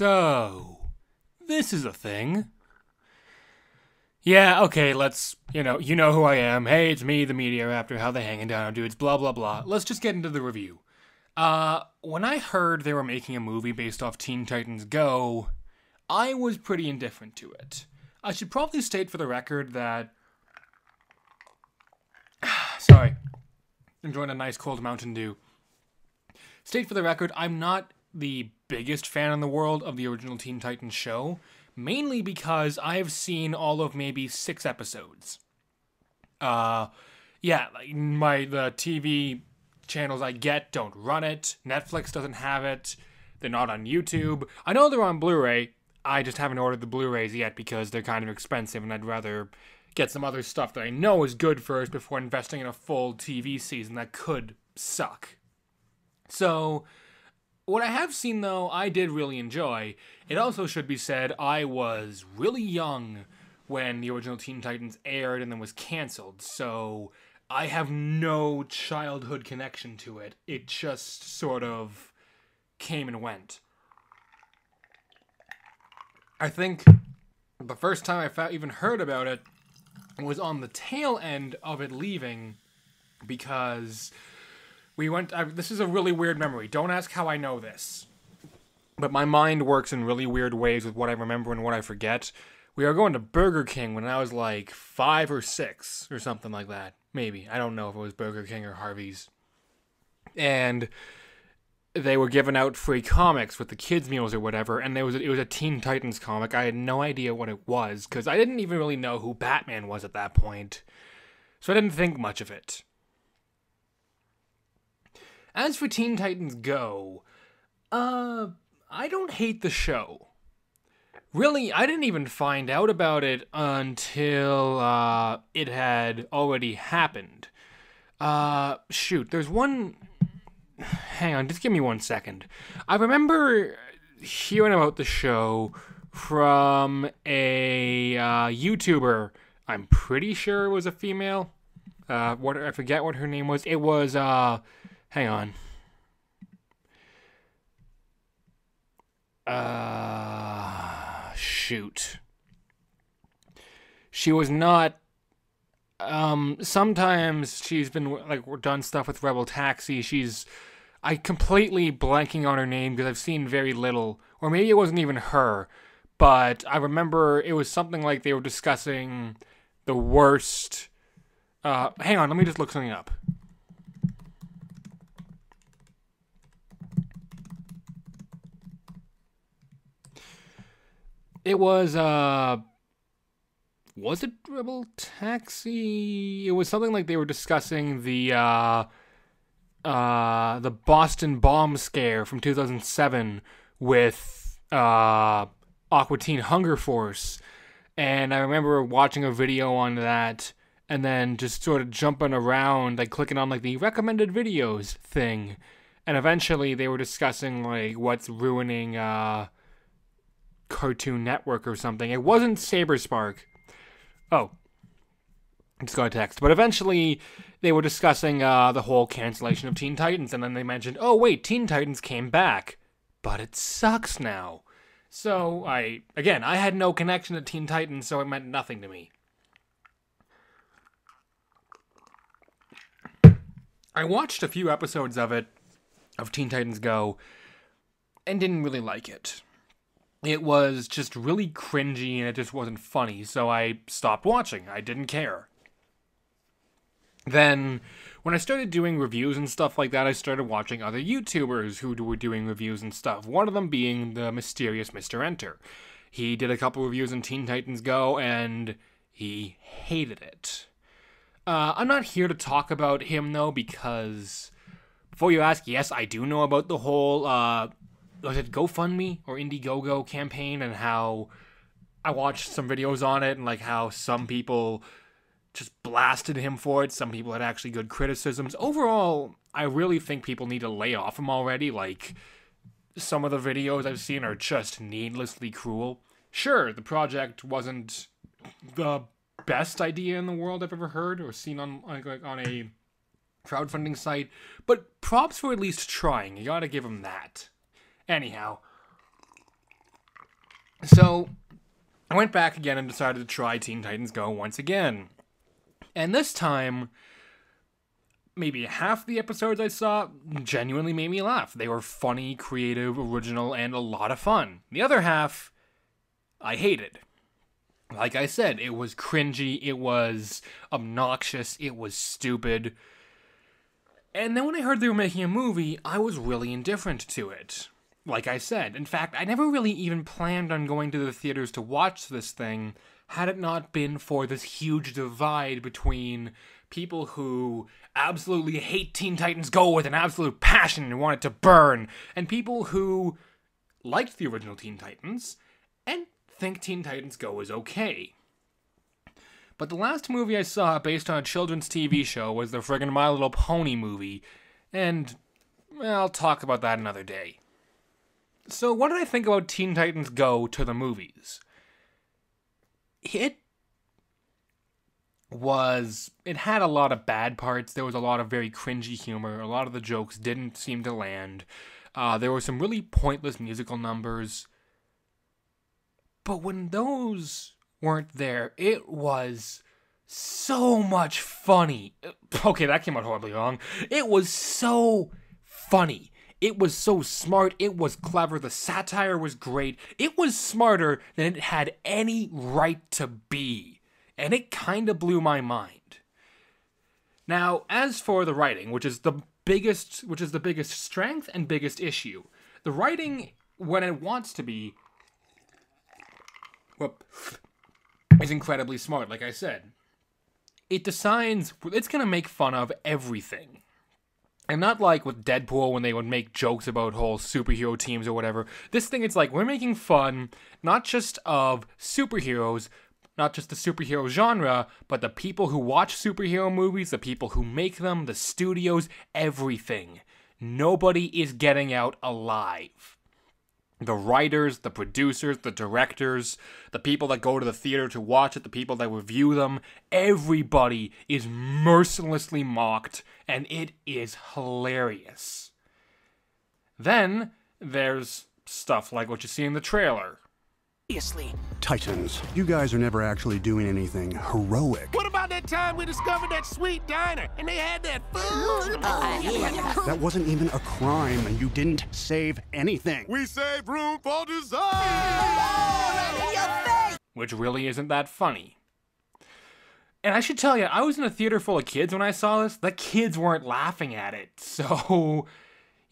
So, this is a thing. Yeah, okay, let's, you know who I am. Hey, it's me, the Media Raptor, how they hanging down, dudes, blah, blah, blah. Let's just get into the review. When I heard they were making a movie based off Teen Titans Go, I was pretty indifferent to it. I should probably state for the record that... Sorry. Enjoying a nice cold Mountain Dew. State for the record, I'm not the biggest fan in the world of the original Teen Titans show, mainly because I have seen all of maybe 6 episodes. Yeah, like the TV channels I get don't run it. Netflix doesn't have it. They're not on YouTube. I know they're on Blu-ray. I just haven't ordered the Blu-rays yet because they're kind of expensive, and I'd rather get some other stuff that I know is good first before investing in a full TV season that could suck. So, what I have seen, though, I did really enjoy. It also should be said, I was really young when the original Teen Titans aired and then was canceled, so I have no childhood connection to it. It just sort of came and went. I think the first time I even heard about it was on the tail end of it leaving, because we went... this is a really weird memory. Don't ask how I know this. But my mind works in really weird ways with what I remember and what I forget. We were going to Burger King when I was like 5 or 6 or something like that. Maybe. I don't know if it was Burger King or Harvey's. And they were giving out free comics with the kids' meals or whatever, and it was a Teen Titans comic. I had no idea what it was, because I didn't even really know who Batman was at that point. So I didn't think much of it. As for Teen Titans Go, I don't hate the show. Really, I didn't even find out about it until it had already happened. Shoot, there's one... Hang on, just give me 1 second. I remember hearing about the show from a YouTuber. I'm pretty sure it was a female. I forget what her name was. It was, hang on. Shoot. She was not... sometimes she's been, like, done stuff with Rebel Taxi. I completely blanking on her name because I've seen very little. Or maybe it wasn't even her. But I remember it was something like they were discussing the worst... hang on, let me just look something up. It was it Rebel Taxi? It was something like they were discussing the Boston bomb scare from 2007 with Aqua Teen Hunger Force. And I remember watching a video on that and then just sort of jumping around, like clicking on like the recommended videos thing. And eventually they were discussing like what's ruining Cartoon Network or something. It wasn't Saberspark. Oh, I just got a text. But eventually, they were discussing the whole cancellation of Teen Titans, and then they mentioned, oh wait, Teen Titans came back, but it sucks now. So, I had no connection to Teen Titans, so it meant nothing to me. I watched a few episodes of Teen Titans Go, and didn't really like it. It was just really cringy and it just wasn't funny, so I stopped watching. I didn't care. Then, when I started doing reviews and stuff like that, I started watching other YouTubers who were doing reviews and stuff. One of them being the mysterious Mr. Enter. He did a couple reviews on Teen Titans Go, and he hated it. I'm not here to talk about him, though, because... Before you ask, yes, I do know about the whole... was it GoFundMe or Indiegogo campaign, and how I watched some videos on it and like how some people just blasted him for it. Some people had actually good criticisms. Overall, I really think people need to lay off him already. Like, some of the videos I've seen are just needlessly cruel. Sure, the project wasn't the best idea in the world I've ever heard or seen on a crowdfunding site, but props for at least trying. You gotta give him that. Anyhow, So, I went back again and decided to try Teen Titans Go once again. And this time, maybe half the episodes I saw genuinely made me laugh. They were funny, creative, original, and a lot of fun. The other half, I hated. Like I said, it was cringy, it was obnoxious, it was stupid. And then when I heard they were making a movie, I was really indifferent to it. Like I said, in fact, I never really even planned on going to the theaters to watch this thing had it not been for this huge divide between people who absolutely hate Teen Titans Go with an absolute passion and want it to burn, and people who liked the original Teen Titans and think Teen Titans Go is okay. But the last movie I saw based on a children's TV show was the friggin' My Little Pony movie, and I'll talk about that another day. So what did I think about Teen Titans Go to the movies? It had a lot of bad parts. There was a lot of very cringy humor. A lot of the jokes didn't seem to land. There were some really pointless musical numbers. But when those weren't there, it was so much funny. Okay, that came out horribly wrong. It was so funny. It was so smart. It was clever. The satire was great. It was smarter than it had any right to be. And it kind of blew my mind. Now, as for the writing, which is the biggest strength and biggest issue, the writing, when it wants to be, is incredibly smart, like I said. It decides it's going to make fun of everything. And not like with Deadpool when they would make jokes about whole superhero teams or whatever. This thing, it's like we're making fun not just of superheroes, not just the superhero genre, but the people who watch superhero movies, the people who make them, the studios, everything. Nobody is getting out alive. The writers, the producers, the directors, the people that go to the theater to watch it, the people that review them, everybody is mercilessly mocked, and it is hilarious. Then there's stuff like what you see in the trailer. Titans, you guys are never actually doing anything heroic. What about that time we discovered that sweet diner and they had that food? That wasn't even a crime, and you didn't save anything. We saved room for dessert! Which really isn't that funny. And I should tell you, I was in a theater full of kids when I saw this. The kids weren't laughing at it. So,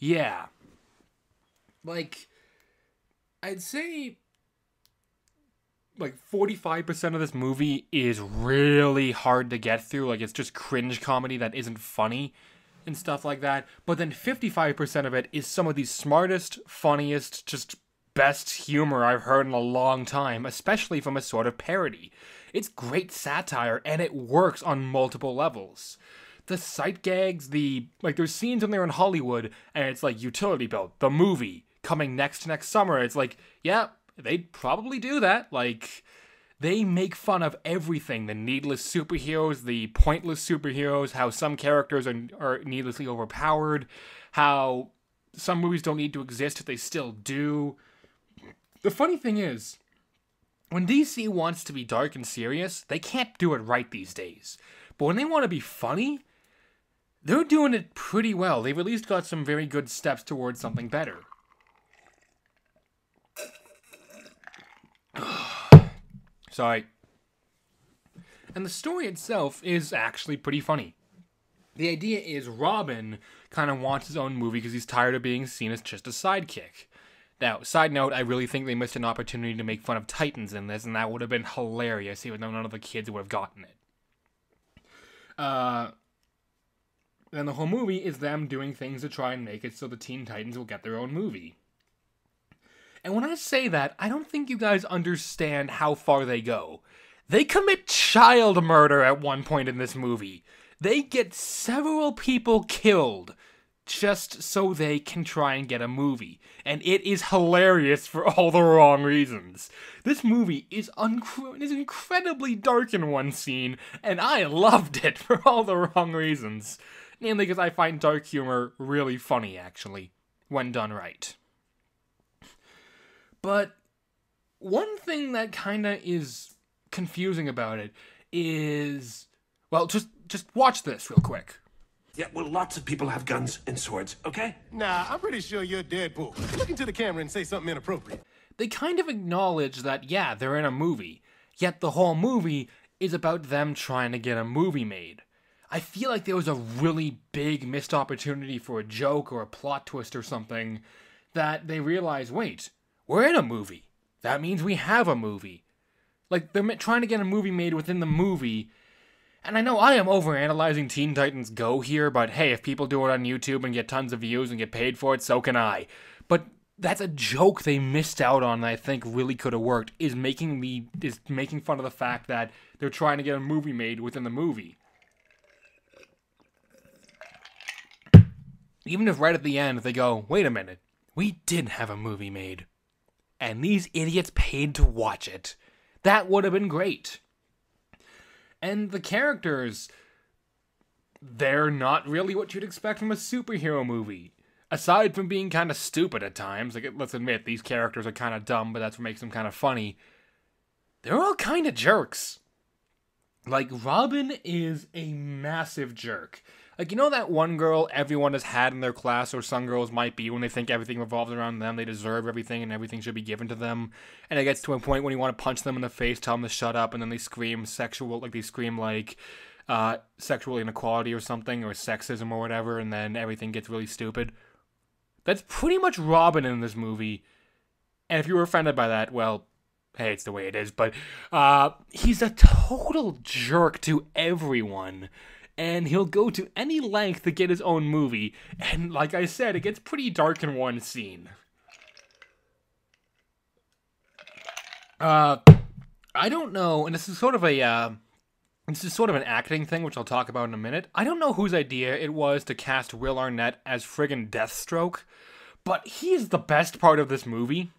yeah. Like, I'd say 45% of this movie is really hard to get through. Like, it's just cringe comedy that isn't funny and stuff like that. But then 55% of it is some of the smartest, funniest, just best humor I've heard in a long time, especially from a sort of parody. It's great satire, and it works on multiple levels. The sight gags, there's scenes when they're in Hollywood, and it's like Utility Belt, the movie, coming next summer. It's like, yeah, they'd probably do that. Like, they make fun of everything. The needless superheroes, the pointless superheroes, how some characters are needlessly overpowered, how some movies don't need to exist if they still do. The funny thing is, when DC wants to be dark and serious, they can't do it right these days. But when they want to be funny, they're doing it pretty well. They've at least got some very good steps towards something better. Sorry. And the story itself is actually pretty funny. The idea is Robin kind of wants his own movie because he's tired of being seen as just a sidekick. Now, side note, I really think they missed an opportunity to make fun of Titans in this, and that would have been hilarious, even though none of the kids would have gotten it. Then the whole movie is them doing things to try and make it so the Teen Titans will get their own movie. And when I say that, I don't think you guys understand how far they go. They commit child murder at one point in this movie. They get several people killed just so they can try and get a movie. And it is hilarious for all the wrong reasons. This movie is incredibly dark in one scene, and I loved it for all the wrong reasons. Namely because I find dark humor really funny, actually, when done right. But One thing that kind of is confusing about it is, well, just watch this real quick. Yeah, well, lots of people have guns and swords, okay? Nah, I'm pretty sure you're Deadpool. Look into the camera and say something inappropriate. They kind of acknowledge that, yeah, they're in a movie, yet the whole movie is about them trying to get a movie made. I feel like there was a really big missed opportunity for a joke or a plot twist or something that they realize, wait, we're in a movie. That means we have a movie. Like, they're trying to get a movie made within the movie. And I know I am overanalyzing Teen Titans Go here, but hey, if people do it on YouTube and get tons of views and get paid for it, so can I. But that's a joke they missed out on that I think really could have worked, is making fun of the fact that they're trying to get a movie made within the movie. Even if right at the end they go, wait a minute, we did have a movie made. And these idiots paid to watch it. That would have been great. And the characters, they're not really what you'd expect from a superhero movie. Aside from being kind of stupid at times, like, let's admit, these characters are kind of dumb, but that's what makes them kind of funny. They're all kind of jerks. Like, Robin is a massive jerk. Like, you know that one girl everyone has had in their class, or some girls might be, when they think everything revolves around them, they deserve everything and everything should be given to them, and it gets to a point when you want to punch them in the face, tell them to shut up, and then they scream sexual inequality or something, or sexism or whatever, and then everything gets really stupid. That's pretty much Robin in this movie, and if you were offended by that, well, hey, it's the way it is, but he's a total jerk to everyone. And he'll go to any length to get his own movie. And like I said, it gets pretty dark in one scene. I don't know, and this is sort of an acting thing, which I'll talk about in a minute. I don't know whose idea it was to cast Will Arnett as friggin' Deathstroke, but he is the best part of this movie.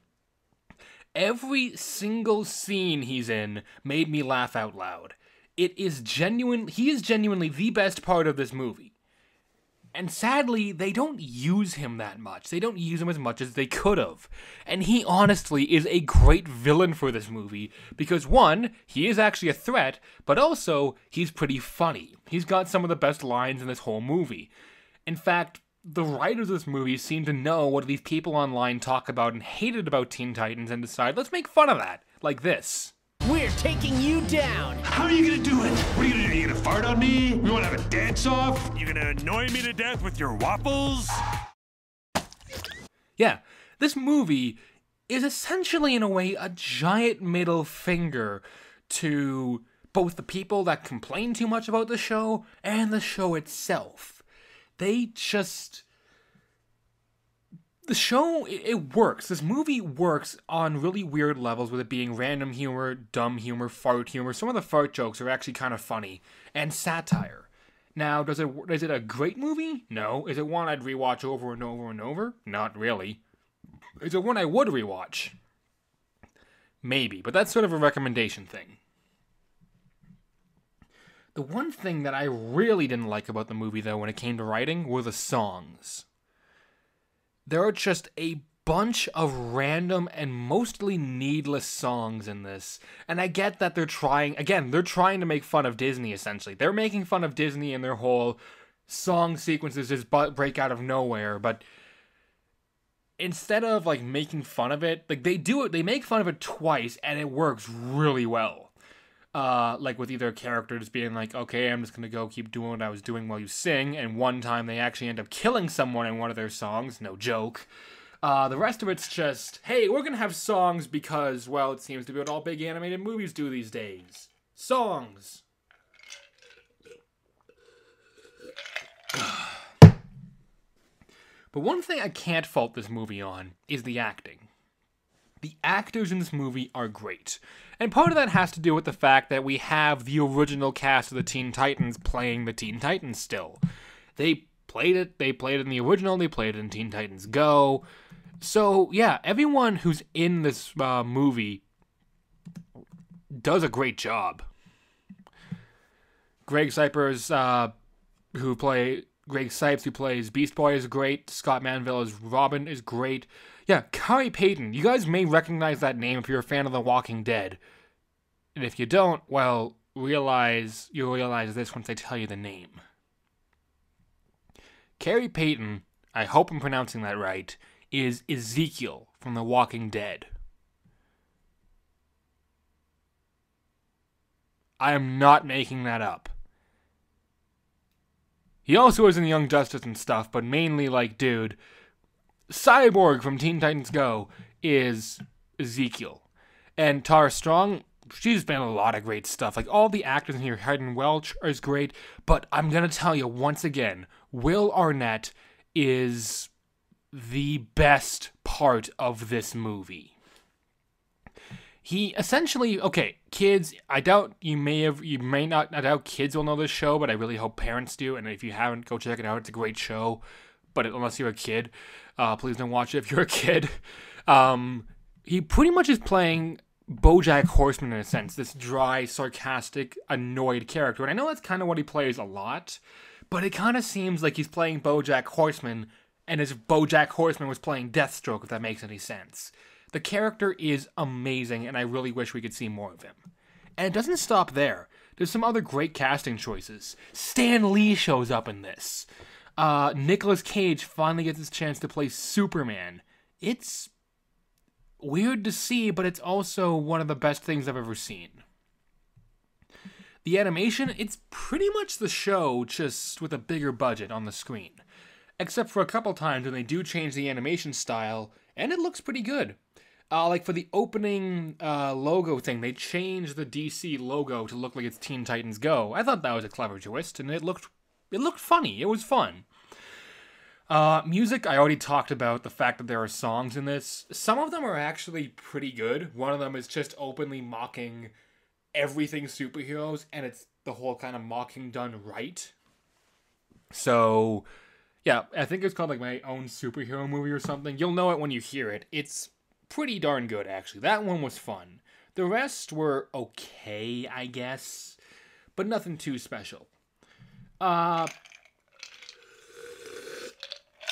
Every single scene he's in made me laugh out loud. He is genuinely the best part of this movie. And sadly, they don't use him that much. They don't use him as much as they could have. And he honestly is a great villain for this movie, because one, he is actually a threat, but also, he's pretty funny. He's got some of the best lines in this whole movie. In fact, the writers of this movie seem to know what these people online talk about and hated about Teen Titans and decide, let's make fun of that. Like this. We're taking you down! How are you gonna do it? What are you gonna do? You gonna fart on me? You wanna have a dance-off? You gonna annoy me to death with your waffles? Yeah, this movie is essentially, in a way, a giant middle finger to both the people that complain too much about the show and the show itself. The show, it works. This movie works on really weird levels, with it being random humor, dumb humor, fart humor. Some of the fart jokes are actually kind of funny, and satire. Now, is it a great movie? No. Is it one I'd rewatch over and over and over? Not really. Is it one I would rewatch? Maybe, but that's sort of a recommendation thing. The one thing that I really didn't like about the movie, though, when it came to writing, were the songs. There are just a bunch of random and mostly needless songs in this. And I get that they're trying to make fun of Disney, essentially. They're making fun of Disney and their whole song sequences just break out of nowhere. But instead of, like, making fun of it, like, they make fun of it twice, and it works really well. Like with either character just being like, okay, I'm just gonna go keep doing what I was doing while you sing, and one time they actually end up killing someone in one of their songs, no joke. The rest of it's just, hey, we're gonna have songs because, well, it seems to be what all big animated movies do these days. Songs. But one thing I can't fault this movie on is the acting. The actors in this movie are great. And part of that has to do with the fact that we have the original cast of the Teen Titans playing the Teen Titans still. They played it in the original, they played it in Teen Titans Go. So, yeah, everyone who's in this movie does a great job. Greg Cypers, Greg Sipes, who plays Beast Boy, is great. Scott Manville as Robin is great. Yeah, Khary Payton. You guys may recognize that name if you're a fan of The Walking Dead. And if you don't, well, you'll realize this once I tell you the name. Khary Payton, I hope I'm pronouncing that right, is Ezekiel from The Walking Dead. I am not making that up. He also is in Young Justice and stuff, but mainly dude, Cyborg from Teen Titans Go is Ezekiel. And Tara Strong, she's been in a lot of great stuff. All the actors in here, Hayden Welch is great, but I'm going to tell you once again, Will Arnett is the best part of this movie. He essentially, okay, kids, I doubt I doubt kids will know this show, but I really hope parents do, and if you haven't, go check it out. It's a great show, but unless you're a kid, please don't watch it if you're a kid. He pretty much is playing BoJack Horseman in a sense, this dry, sarcastic, annoyed character, and I know that's kind of what he plays a lot, but it kind of seems like he's playing BoJack Horseman, and as if BoJack Horseman was playing Deathstroke, if that makes any sense. The character is amazing, and I really wish we could see more of him. And it doesn't stop there. There's some other great casting choices. Stan Lee shows up in this. Nicolas Cage finally gets his chance to play Superman. It's weird to see, but it's also one of the best things I've ever seen. The animation, it's pretty much the show, just with a bigger budget on the screen. Except for a couple times when they do change the animation style, and it looks pretty good. For the opening logo thing, they changed the DC logo to look like it's Teen Titans Go. I thought that was a clever twist, and it looked funny. It was fun. Music, I already talked about the fact that there are songs in this. Some of them are actually pretty good. One of them is just openly mocking everything superheroes, and it's the whole kind of mocking done right. So, yeah, I think it's called My Own Superhero Movie or something. You'll know it when you hear it. It's pretty darn good, actually. That one was fun. The rest were okay, I guess, but nothing too special.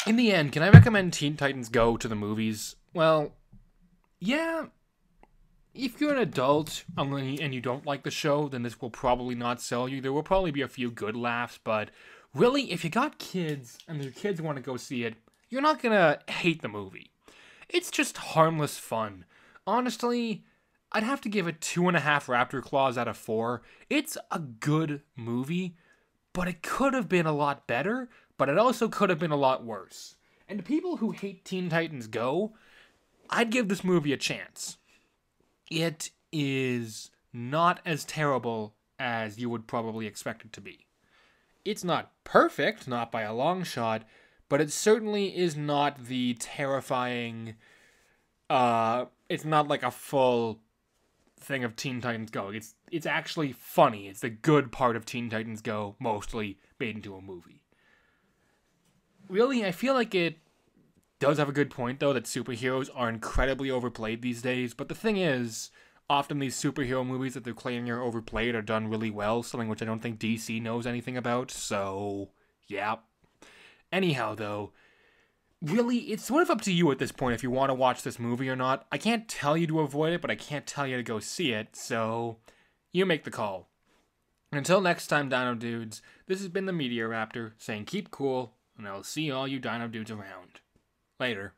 In the end, can I recommend Teen Titans Go to the movies? Well, yeah. If you're an adult and you don't like the show, then this will probably not sell you. There will probably be a few good laughs, but really, if you got kids and your kids want to go see it, you're not gonna hate the movie. It's just harmless fun. Honestly, I'd have to give it 2.5 Raptor Claws out of 4. It's a good movie, but it could have been a lot better, but it also could have been a lot worse. And to people who hate Teen Titans Go, I'd give this movie a chance. It is not as terrible as you would probably expect it to be. It's not perfect, not by a long shot, but it certainly is not the terrifying, it's not like a full thing of Teen Titans Go. It's actually funny. It's the good part of Teen Titans Go, mostly made into a movie. Really, I feel like it does have a good point, though, that superheroes are incredibly overplayed these days, but the thing is, often these superhero movies that they're claiming are overplayed are done really well, something which I don't think DC knows anything about, so, yeah. Anyhow, though, really, it's sort of up to you at this point if you want to watch this movie or not. I can't tell you to avoid it, but I can't tell you to go see it, so you make the call. Until next time, Dino Dudes, this has been the Meteor Raptor saying keep cool, and I'll see all you Dino Dudes around. Later.